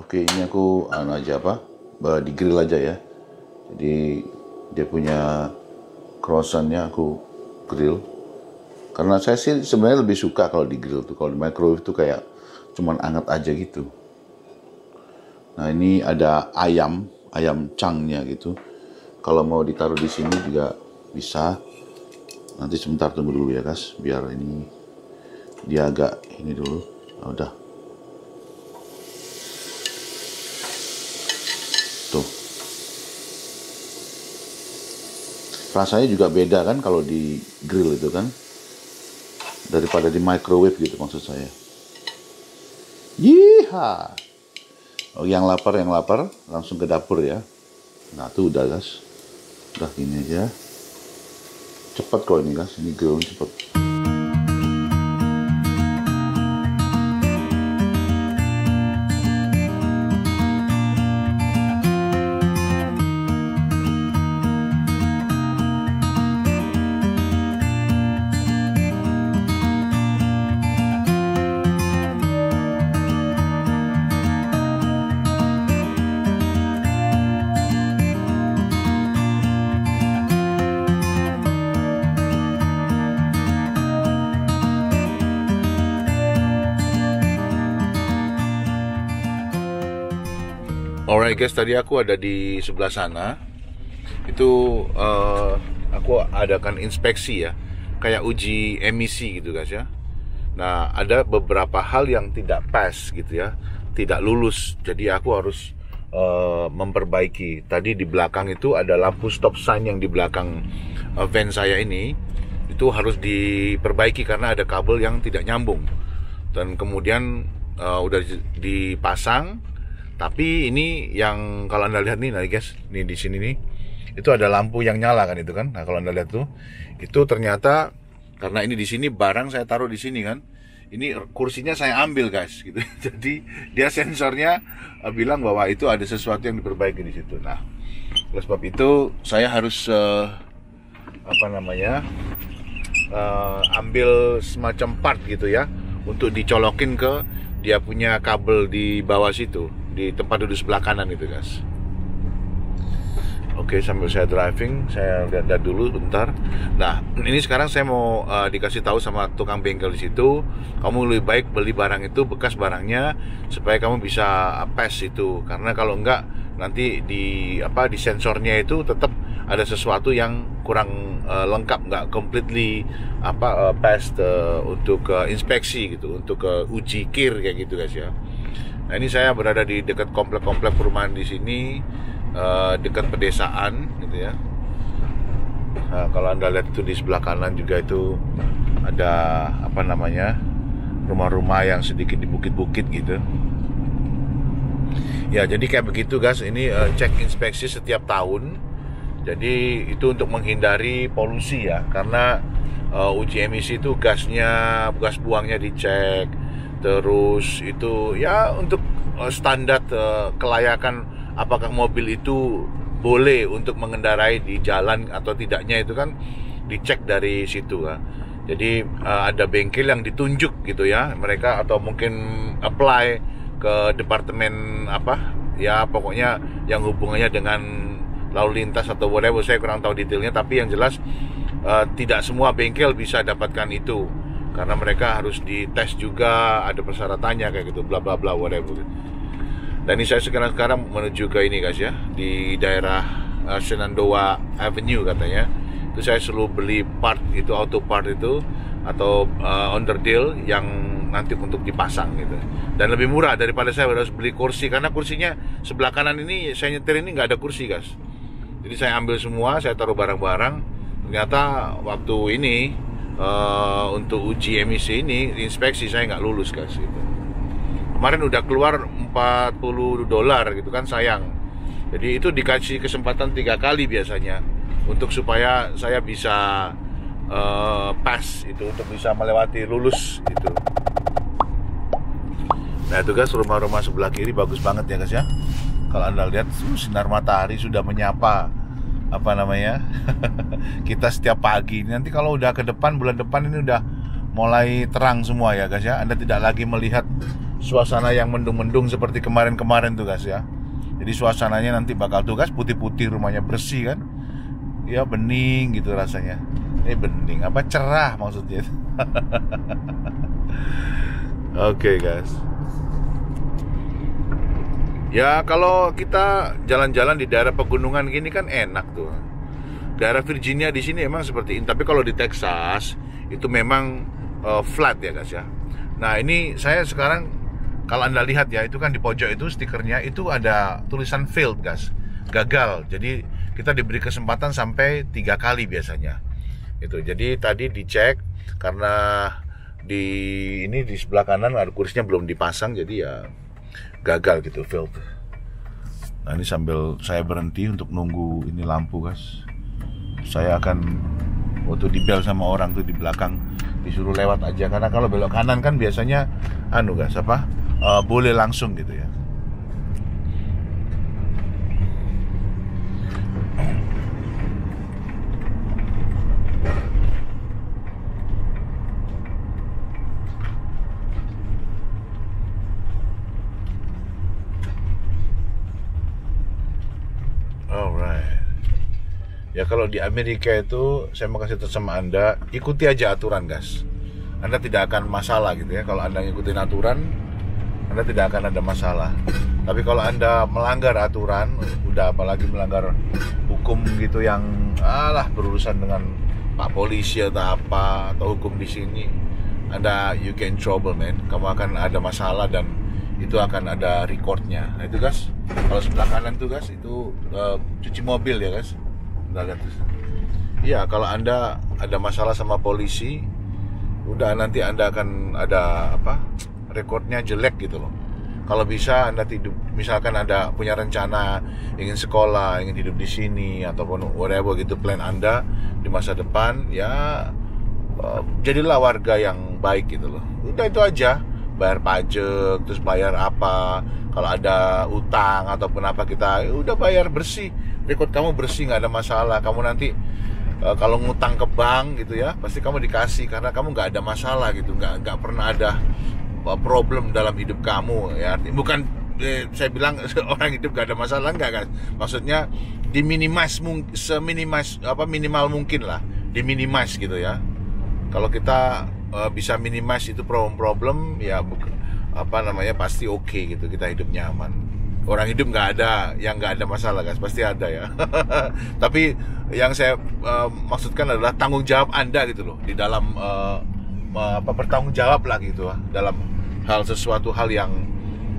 Oke, ini aku di grill aja ya. Jadi dia punya croissantnya aku grill. Karena saya sih sebenarnya lebih suka kalau di grill tuh, kalau di microwave tuh kayak cuman anget aja gitu. Nah, ini ada ayam changnya gitu. Kalau mau ditaruh di sini juga bisa. Nanti sebentar, tunggu dulu ya guys, biar ini dia agak ini dulu. Nah, udah. Tuh. Rasanya juga beda kan kalau di grill itu kan, daripada di microwave gitu maksud saya. Yiha. Oh, yang lapar langsung ke dapur ya. Nah, tuh udah guys. Udah gini aja. Cepat kok ini guys, ini grill cepet. Alright guys, tadi aku ada di sebelah sana. Itu aku adakan inspeksi ya, kayak uji emisi gitu guys ya. Nah, ada beberapa hal yang tidak pas gitu ya, tidak lulus. Jadi aku harus memperbaiki. Tadi di belakang itu ada lampu stop sign yang di belakang van saya ini, itu harus diperbaiki karena ada kabel yang tidak nyambung. Dan kemudian udah dipasang. Tapi ini yang kalau Anda lihat nih, nah guys, nih di sini nih, itu ada lampu yang nyala kan itu kan. Nah, kalau Anda lihat tuh, itu ternyata karena ini di sini barang saya taruh di sini kan. Ini kursinya saya ambil guys gitu. Jadi dia sensornya bilang bahwa itu ada sesuatu yang diperbaiki di situ. Nah, oleh sebab itu saya harus ambil semacam part gitu ya, untuk dicolokin ke dia punya kabel di bawah situ, di tempat duduk sebelah kanan itu guys. Oke, sambil saya driving, saya lihat dulu bentar. Nah, ini sekarang saya mau dikasih tahu sama tukang bengkel di situ, kamu lebih baik beli barang itu bekas barangnya supaya kamu bisa pass itu. Karena kalau enggak nanti di sensornya itu tetap ada sesuatu yang kurang lengkap, nggak completely pass untuk inspeksi gitu, untuk uji kir kayak gitu guys ya. Nah, ini saya berada di dekat komplek-komplek perumahan di sini, dekat pedesaan gitu ya. Nah, kalau Anda lihat itu di sebelah kanan juga itu ada rumah-rumah yang sedikit di bukit-bukit gitu. Ya, jadi kayak begitu guys. Ini cek inspeksi setiap tahun. Jadi itu untuk menghindari polusi ya, karena uji emisi itu gas buangnya dicek. Terus itu ya untuk standar kelayakan apakah mobil itu boleh untuk mengendarai di jalan atau tidaknya itu kan dicek dari situ ya. Jadi ada bengkel yang ditunjuk gitu ya mereka, atau mungkin apply ke departemen pokoknya yang hubungannya dengan lalu lintas atau whatever, saya kurang tahu detailnya, tapi yang jelas tidak semua bengkel bisa dapatkan itu karena mereka harus dites juga, ada persyaratannya kayak gitu, bla bla bla whatever. Dan ini saya sekarang menuju ke ini guys ya, di daerah Shenandoah Avenue katanya. Itu saya selalu beli part itu, auto part itu atau underdeal yang nanti untuk dipasang gitu. Dan lebih murah daripada saya harus beli kursi, karena kursinya sebelah kanan ini saya nyetir ini nggak ada kursi guys. Jadi saya ambil semua, saya taruh barang-barang. Ternyata waktu ini untuk uji emisi ini, inspeksi saya nggak lulus guys gitu. Kemarin udah keluar $40 gitu kan, sayang. Jadi itu dikasih kesempatan 3 kali biasanya untuk supaya saya bisa pass itu, untuk bisa melewati lulus gitu. Nah itu guys, rumah-rumah sebelah kiri bagus banget ya guys ya. Kalau Anda lihat sinar matahari sudah menyapa kita setiap pagi. Nanti kalau udah ke depan, bulan depan ini udah mulai terang semua ya guys ya. Anda tidak lagi melihat suasana yang mendung-mendung seperti kemarin-kemarin tuh guys ya. Jadi suasananya nanti bakal tuh guys putih-putih, rumahnya bersih kan. Ya bening gitu rasanya. Bening apa cerah maksudnya. Oke guys. Ya kalau kita jalan-jalan di daerah pegunungan gini kan enak tuh. Daerah Virginia di sini emang seperti ini, tapi kalau di Texas itu memang flat ya guys ya. Nah ini saya sekarang, kalau Anda lihat ya, itu kan di pojok itu stikernya itu ada tulisan failed guys, gagal. Jadi kita diberi kesempatan sampai 3 kali biasanya. Itu. Jadi tadi dicek karena di sebelah kanan ada kursinya belum dipasang, jadi ya gagal gitu, failed. Nah ini sambil saya berhenti untuk nunggu ini lampu guys. Saya akan waktu di bel sama orang tuh di belakang disuruh lewat aja, karena kalau belok kanan kan biasanya guys boleh langsung gitu ya. Alright. Ya kalau di Amerika itu saya mau kasih tahu sama Anda, ikuti aja aturan guys. Anda tidak akan masalah gitu ya. Kalau Anda ngikutin aturan, Anda tidak akan ada masalah. Tapi kalau Anda melanggar aturan, udah apalagi melanggar hukum gitu yang berurusan dengan Pak Polisi atau apa, atau hukum di sini, Anda you get in trouble man. Kamu akan ada masalah dan itu akan ada recordnya. Nah itu guys, kalau sebelah kanan tuh guys itu cuci mobil ya guys. Iya, kalau Anda ada masalah sama polisi, udah nanti Anda akan ada rekodnya jelek gitu loh. Kalau bisa Anda tidur, misalkan Anda punya rencana ingin sekolah, ingin hidup di sini ataupun whatever gitu plan Anda di masa depan, ya jadilah warga yang baik gitu loh. Udah itu aja, bayar pajak, terus bayar apa, kalau ada utang ataupun apa kita udah bayar bersih. Rekod kamu bersih, nggak ada masalah. Kamu nanti kalau ngutang ke bank gitu ya, pasti kamu dikasih karena kamu nggak ada masalah gitu, nggak pernah ada problem dalam hidup kamu ya. Bukan saya bilang orang hidup nggak ada masalah, nggak guys. Maksudnya diminimas minimal mungkin lah, diminimas gitu ya. Kalau kita bisa minimize itu problem ya pasti oke gitu, kita hidup nyaman. Orang hidup nggak ada yang nggak ada masalah guys, pasti ada ya. Tapi yang saya maksudkan adalah tanggung jawab Anda gitu loh, di dalam bertanggung jawab lah gitu dalam sesuatu hal yang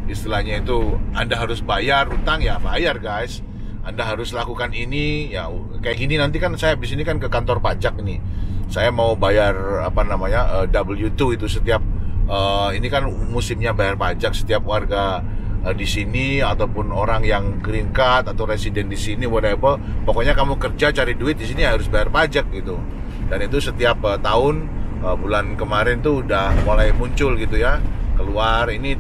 istilahnya itu Anda harus bayar utang, ya bayar guys. Anda harus lakukan ini ya, kayak gini nanti kan saya di sini kan ke kantor pajak ini. Saya mau bayar W2 itu setiap ini kan musimnya bayar pajak, setiap warga di sini ataupun orang yang green card atau residen di sini whatever, pokoknya kamu kerja cari duit di sini harus bayar pajak gitu. Dan itu setiap tahun bulan kemarin tuh udah mulai muncul gitu ya, keluar ini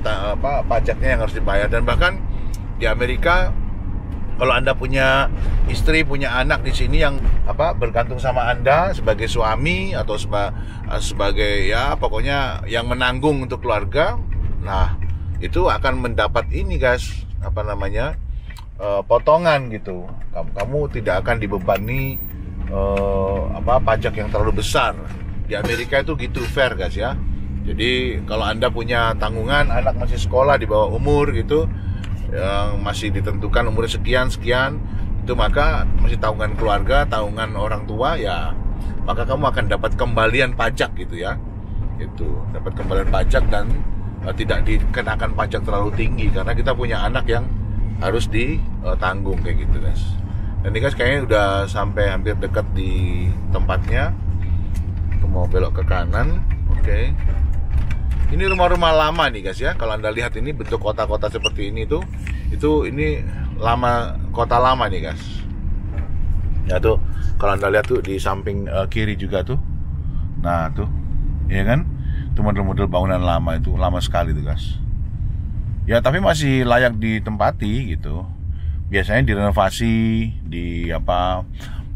pajaknya yang harus dibayar. Dan bahkan di Amerika kalau Anda punya istri, punya anak di sini yang bergantung sama Anda sebagai suami atau sebagai ya pokoknya yang menanggung untuk keluarga, nah itu akan mendapat ini guys, potongan gitu. Kamu tidak akan dibebani pajak yang terlalu besar. Di Amerika itu gitu, fair guys ya. Jadi kalau Anda punya tanggungan, anak masih sekolah di bawah umur gitu, yang masih ditentukan umurnya sekian itu, maka masih tanggungan keluarga, tanggungan orang tua ya, maka kamu akan dapat kembalian pajak gitu ya. Itu dapat kembalian pajak dan tidak dikenakan pajak terlalu tinggi karena kita punya anak yang harus ditanggung kayak gitu guys. Dan ini guys kayaknya udah sampai hampir dekat di tempatnya. Kita mau belok ke kanan. Oke. Ini rumah-rumah lama nih guys ya. Kalau Anda lihat ini bentuk kota-kota seperti ini tuh, ini kota lama nih guys. Ya tuh, kalau Anda lihat tuh di samping kiri juga tuh. Nah tuh, ya kan? Itu model-model bangunan lama, itu lama sekali tuh guys. Ya tapi masih layak ditempati gitu. Biasanya direnovasi,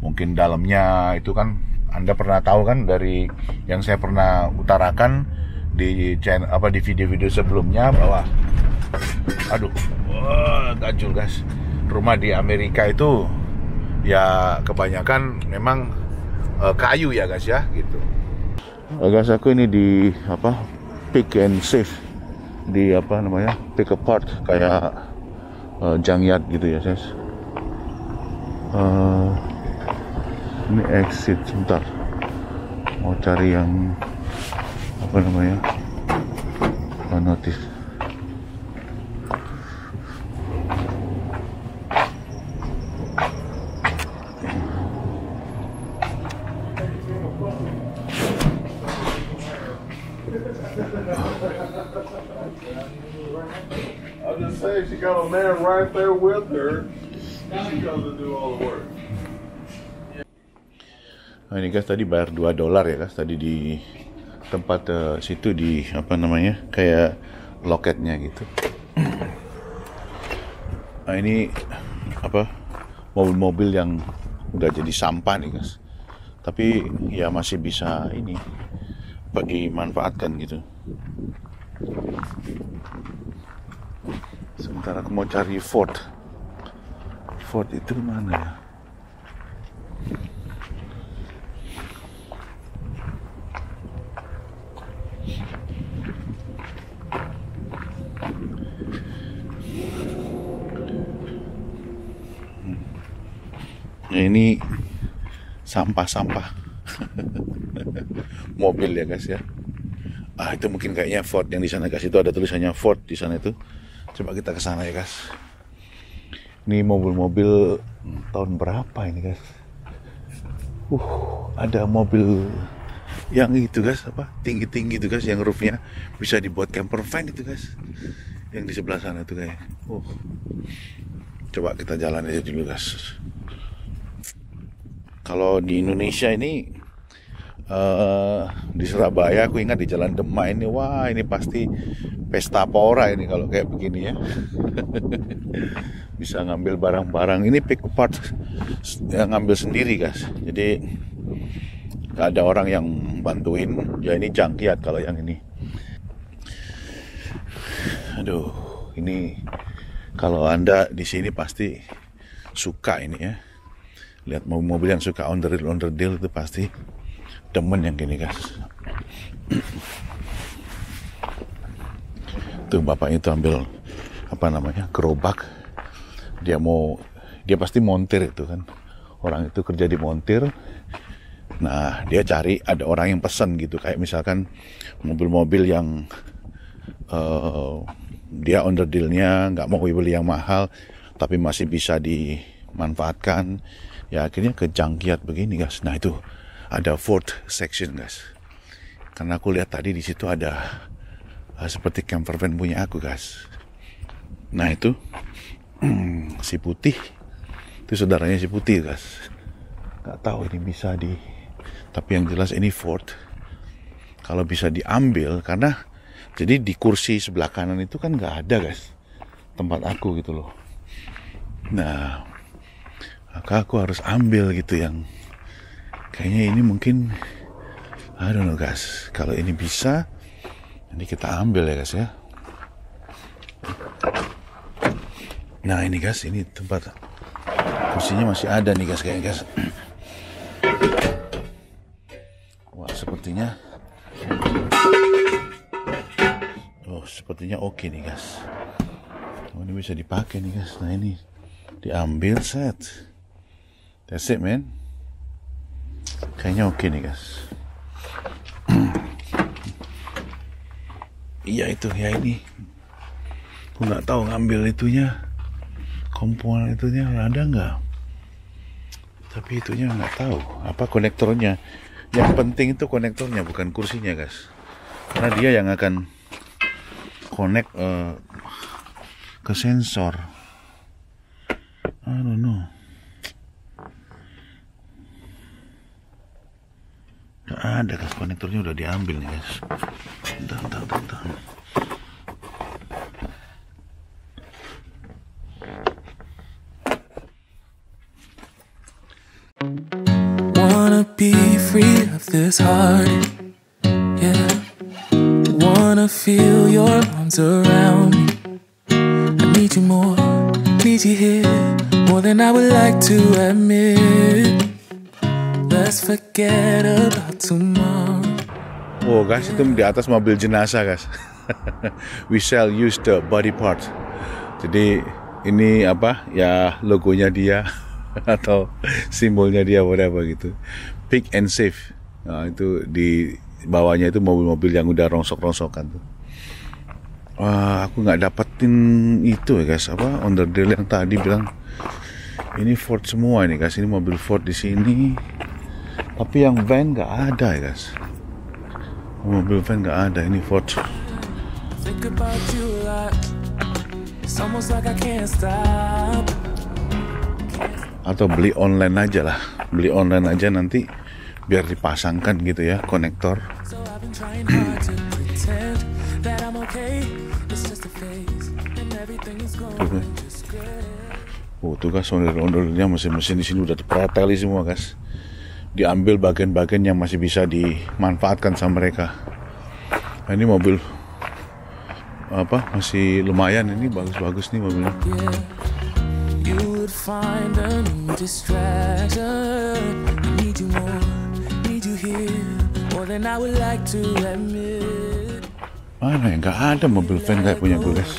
mungkin dalamnya itu kan Anda pernah tahu kan dari yang saya pernah utarakan, di channel di video-video sebelumnya bahwa ganjul guys, rumah di Amerika itu ya kebanyakan memang kayu ya guys ya gitu. Guys, aku ini di pick and save di pick apart kayak junkyard gitu ya guys. Ini exit, sebentar mau cari yang notif. I'll just say she got a man right there with her. She doesn't do all the work. Nah, ini guys, tadi bayar $2 ya guys, tadi di tempat situ di kayak loketnya gitu. Nah, ini mobil-mobil yang udah jadi sampah nih guys, tapi ya masih bisa dimanfaatkan gitu. Sementara aku mau cari Ford itu mana ya? Ini sampah mobil ya guys ya. Itu mungkin kayaknya Ford yang di sana guys, itu ada tulisannya Ford di sana itu. Coba kita ke sana ya guys. Ini mobil-mobil tahun berapa ini guys? Ada mobil yang itu guys, tinggi-tinggi itu guys, yang roofnya bisa dibuat camper van itu guys. Yang di sebelah sana itu kayak. Coba kita jalan aja dulu guys. Kalau di Indonesia ini di Surabaya, aku ingat di Jalan Demak ini, wah ini pasti pesta pora ini kalau kayak begini ya. Bisa ngambil barang-barang. Ini pick apart yang ngambil sendiri guys, jadi nggak ada orang yang bantuin ya. Ini jangkiat kalau yang ini. Aduh, ini kalau Anda di sini pasti suka ini ya. Lihat mobil yang suka on the deal itu pasti demen yang gini guys. Tuh bapaknya itu ambil gerobak. Dia pasti montir itu kan. Orang itu kerja di montir. Nah, dia cari ada orang yang pesan gitu, kayak misalkan mobil-mobil yang dia on the deal-nya nggak mau beli yang mahal tapi masih bisa dimanfaatkan. Ya akhirnya ke jangkiat begini guys. Nah, itu ada Ford section guys. Karena aku lihat tadi di situ ada seperti camper van punya aku guys. Nah, itu si putih itu saudaranya si putih guys. Gak tahu ini bisa tapi yang jelas ini Ford. Kalau bisa diambil, karena jadi di kursi sebelah kanan itu kan gak ada guys tempat aku gitu loh. Nah, maka aku harus ambil gitu yang kayaknya ini mungkin, I don't know guys. Kalau ini bisa, ini kita ambil ya guys ya. Nah ini guys, ini tempat kursinya masih ada nih guys kayaknya guys. Wah sepertinya oke nih guys. Ini bisa dipakai nih guys. Nah ini diambil set. That's it man. Kayaknya oke nih guys. Iya itu ya ini. Aku nggak tahu ngambil itunya, komponen itunya ada nggak? Tapi itunya nggak tahu. Apa konektornya? Yang penting itu konektornya, bukan kursinya guys. Karena dia yang akan connect ke sensor. I don't know. Nggak ada guys, konektornya udah diambil nih guys. Bentar. Wanna be free of this heart, yeah. wanna feel your arms around me. I need you more, need you here, more than I would like to admit. Let's forget about tomorrow. Oh guys, itu di atas mobil jenazah guys. We shall use the body part. Jadi ini apa ya, logonya dia atau simbolnya dia, whatever gitu. Pick and save. Nah, itu di bawahnya itu mobil-mobil yang udah rongsok-rongsokan tuh. Aku nggak dapetin itu ya guys, apa onderdil yang tadi bilang ini Ford semua ini guys. Ini mobil Ford di sini, tapi yang van nggak ada ya guys. Mobil van nggak ada, ini Ford. Atau beli online aja lah, beli online aja nanti biar dipasangkan gitu ya konektor. Tuh guys, ondel-ondelnya mesin-mesin di sini udah dipreteli semua guys. Diambil bagian-bagian yang masih bisa dimanfaatkan sama mereka. Nah, ini mobil apa masih lumayan, ini bagus-bagus nih mobilnya. Mana ya, nggak ada mobil van kayak punya gue guys.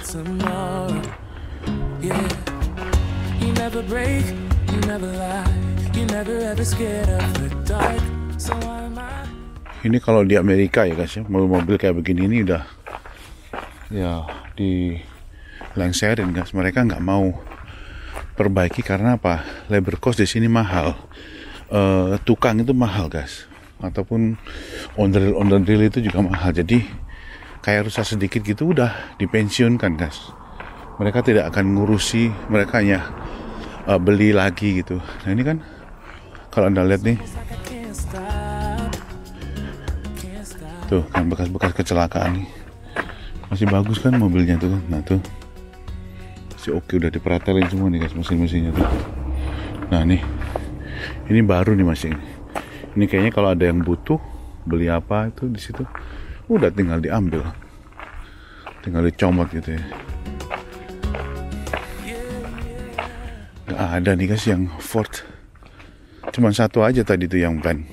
Ini kalau di Amerika ya guys ya, mobil-mobil kayak begini ini udah ya dilengserin guys. Mereka nggak mau perbaiki karena apa? Labor cost di sini mahal, tukang itu mahal guys, ataupun onderdil itu juga mahal. Jadi kayak rusak sedikit gitu udah dipensiunkan guys. Mereka tidak akan ngurusi, mereka hanya beli lagi gitu. Nah ini kan kalau Anda lihat nih, tuh kan bekas-bekas kecelakaan nih, masih bagus kan mobilnya tuh. Nah tuh masih oke, udah dipretelin semua nih guys mesin-mesinnya tuh. Nah nih, ini baru nih masih. Ini kayaknya kalau ada yang butuh beli apa itu di situ, udah tinggal diambil, tinggal dicomot gitu ya. Gak ada nih guys yang Ford, cuman satu aja tadi tuh yang van.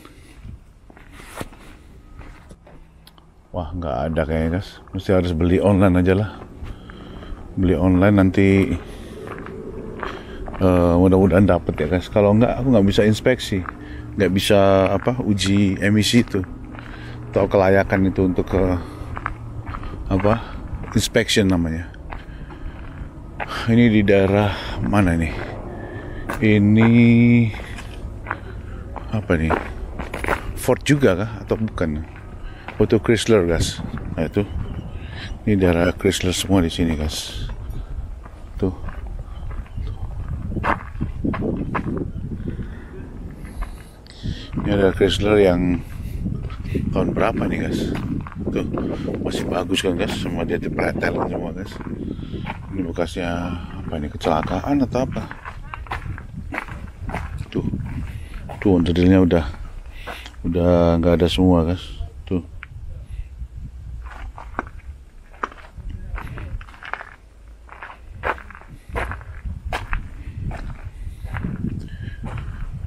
Wah nggak ada kayaknya guys, mesti harus beli online aja lah. Beli online nanti mudah-mudahan dapet ya guys. Kalau nggak aku nggak bisa inspeksi, nggak bisa apa uji emisi itu atau kelayakan itu untuk apa inspection namanya. Ini di daerah mana nih? Ini apa nih? Ford juga kah atau bukan? Auto Chrysler guys. Nah itu, ini daerah Chrysler semua di sini guys. Tuh. Ini ada Chrysler yang tahun berapa nih guys? Tuh masih bagus kan guys, semua dia dipretel semua guys. Ini bekasnya apa nih, kecelakaan atau apa? Tuh onderdilnya udah nggak ada semua guys. Tuh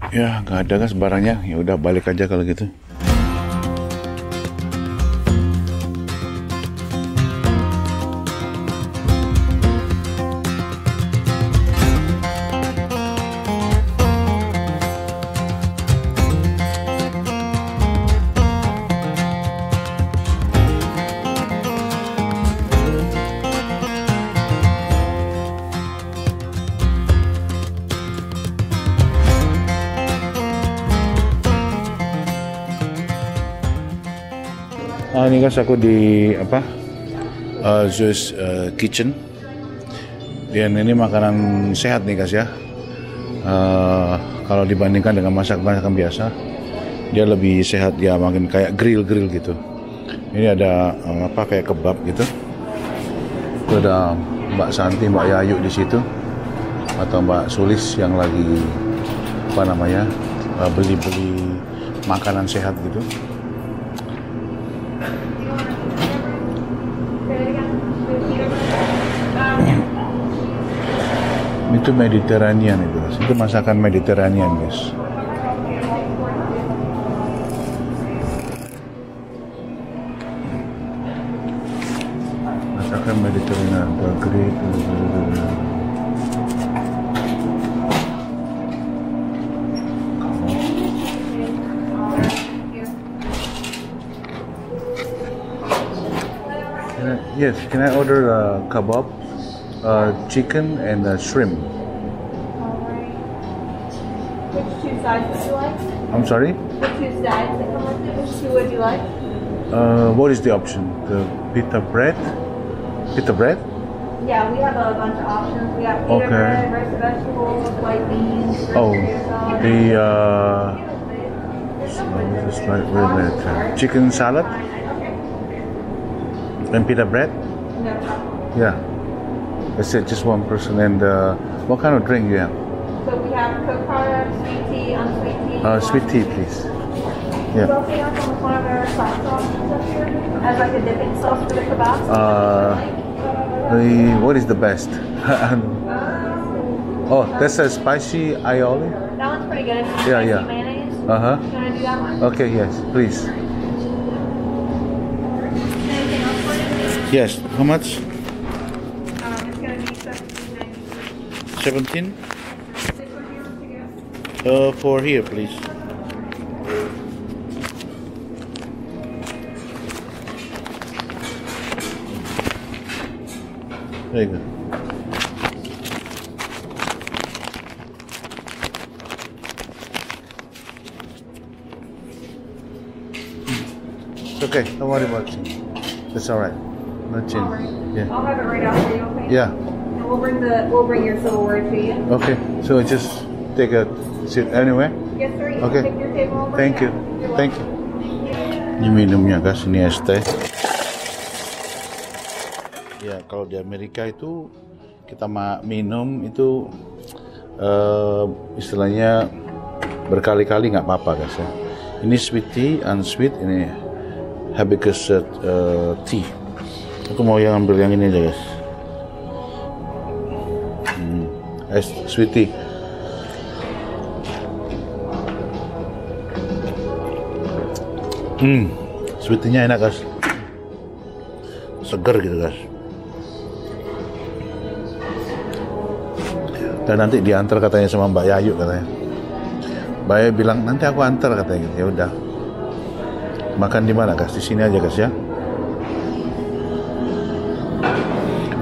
ya nggak ada guys barangnya. Ya udah balik aja kalau gitu. Ini guys aku di apa Zeus Kitchen. Dan ini makanan sehat nih guys ya. Kalau dibandingkan dengan masakan biasa, dia lebih sehat ya, makin kayak grill gitu. Ini ada apa kayak kebab gitu. Itu ada Mbak Santi, Mbak Yayu di situ, atau Mbak Sulis yang lagi apa namanya beli-beli makanan sehat gitu. Itu Mediterranean itu guys. Itu masakan Mediterranean guys. Masakan Mediterranean, bagri. Yes, can I order a kebab, chicken, and shrimp? Which two sides would you like? I'm sorry? The two sides that come with it, which two would you like? What is the option? The pita bread? Pita bread? Yeah, we have a bunch of options. We have pita Okay. bread, roasted vegetables, white beans, Oh, potato salad. chicken salad and pita bread? No problem. Yeah. That's it, just one person. And what kind of drink you have? So we have Coke product, sweet tea, unsweet tea. Sweet tea, please. We Yeah. also have one of our sauce sauces up here as like a dipping sauce for the kebabs. What is the best? Oh, that's a spicy aioli? That one's pretty good. It's Yeah, spicy yeah. mayonnaise. Uh-huh. You want to do that one? Okay, yes, please. Anything else for you? Yes, how much? It's going to be $17.90. 17? This one here to go. For here, please. Very good. It's okay, don't worry about it. It's alright. No change. Yeah. I'll have it right out for you, okay? Yeah. And we'll bring your silverware to you. Okay. So just take a seat anywhere. Yes, sir. You Okay. can pick your table over. Thank you. You're Thank you. Ini minumnya guys, ini es teh. Ya kalau di Amerika itu kita minum itu istilahnya berkali-kali nggak apa-apa guys ya. Ini sweet tea, unsweet, ini hibiscus tea. Aku mau yang ambil yang ini aja guys. Es sweet tea. Sweet tea-nya enak guys. Seger gitu guys. Dan nanti diantar katanya sama Mbak Yayu katanya. Mbak Yayu bilang nanti aku antar katanya gitu. Ya udah. Makan di mana guys? Di sini aja guys ya.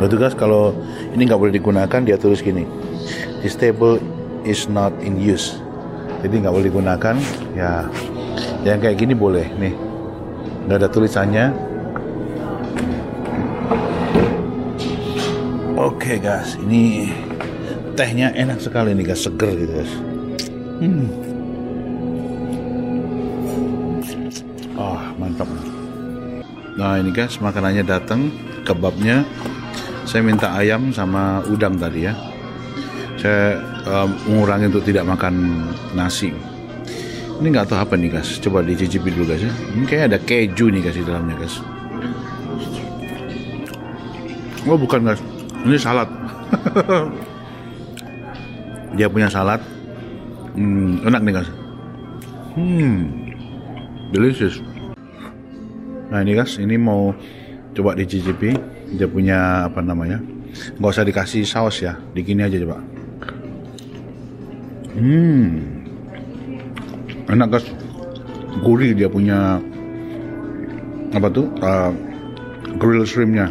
Betul guys, kalau ini nggak boleh digunakan dia tulis gini. This table is not in use. Jadi nggak boleh digunakan. Ya, yang kayak gini boleh nih. Nggak ada tulisannya. Oke guys, ini tehnya enak sekali nih guys, seger gitu guys. Mantap. Nah ini guys, makanannya datang, kebabnya. Saya minta ayam sama udang tadi ya. Saya mengurangi untuk tidak makan nasi. Ini nggak tahu apa nih guys, coba dicicipi dulu guys ya. Ini kayak ada keju nih guys di dalamnya guys. Oh bukan guys, ini salad. Dia punya salad. Enak nih guys. Delicious. Nah ini guys, ini mau coba dicicipi. Dia punya apa namanya? Nggak usah dikasih saus ya, digini aja coba. Enak guys, gurih dia punya apa tuh? Grill shrimpnya.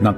Enak.